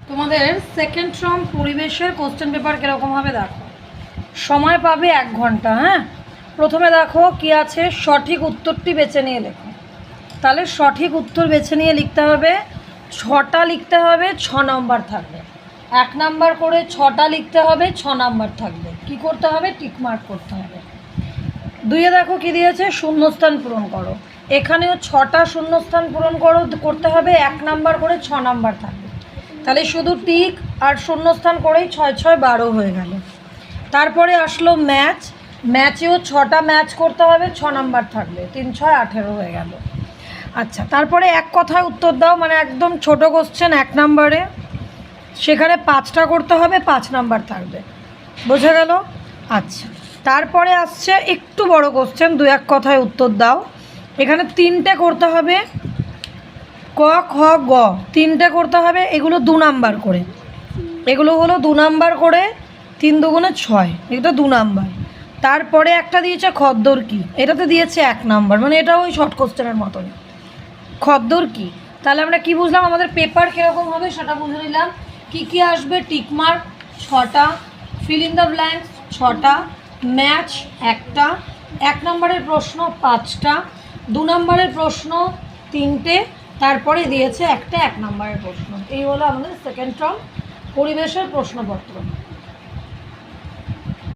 তোমাদের second term পরিবেশের question paper কীরকম হবে দেখো। সময় পাবে 1 ঘন্টা। হ্যাঁ, প্রথমে দেখো কি আছে, সঠিক উত্তরটি বেছে নিয়ে লেখো। তাহলে সঠিক উত্তর বেছে নিয়ে লিখতে হবে, 6টা লিখতে হবে, 6 নম্বর থাকবে। 1 নাম্বার করে 6টা লিখতে হবে, 6 নাম্বার থাকবে। কি করতে হবে? টিকমার্ক করতে হবে। 2-এ দেখো কি দিয়েছে, শূন্যস্থান পূরণ করো। এখানেও 6টা শূন্যস্থান পূরণ করতে হবে, 1 নাম্বার করে 6 নাম্বার থাকবে। তাহলে শুধু টিক আর শূন্যস্থান করেই 6 6 12 হয়ে গেল। তারপরে আসলো ম্যাচেও 6টা ম্যাচ করতে হবে, 6 নাম্বার থাকবে, 3 6 18 হয়ে গেল। আচ্ছা, তারপরে এক কথায় উত্তর দাও, মানে একদম ছোট কোশ্চেন 1 নাম্বারে, সেখানে 5টা করতে হবে, 5 নাম্বার থাকবে। বোঝা গেল? আচ্ছা, তারপরে আসছে একটু বড় কোশ্চেন, 2-1 কথায় উত্তর দাও। এখানে 3টে করতে হবে, ক খ গ 3টে করতে হবে। এগুলো 2 নাম্বার করে, এগুলো হলো 2 নাম্বার করে, 3 দুগুণে 6, এটা 2 নাম্বার। তারপরে একটা দিয়েছে খদ্দর কি, এটাতে দিয়েছে 1 নাম্বার, মানে এটা ওই শর্ট কোশ্চেনের মতন। খদ্দর কি, তাহলে আমরা কি বুঝলাম, আমাদের পেপার কীরকম হবে সেটা বুঝে নিলাম। কী কী আসবে, টিকমার্ক 6টা, ফিল ইন দ্য ব্ল্যাঙ্কস 6টা, ম্যাচ 1টা, 1 নম্বরের প্রশ্ন 5টা, 2 নম্বরের প্রশ্ন 3টে, তারপরে দিয়েছে একটা 1 নম্বরের প্রশ্ন। এই হলো আমাদের সেকেন্ড টার্ম পরিবেশের প্রশ্নপত্র।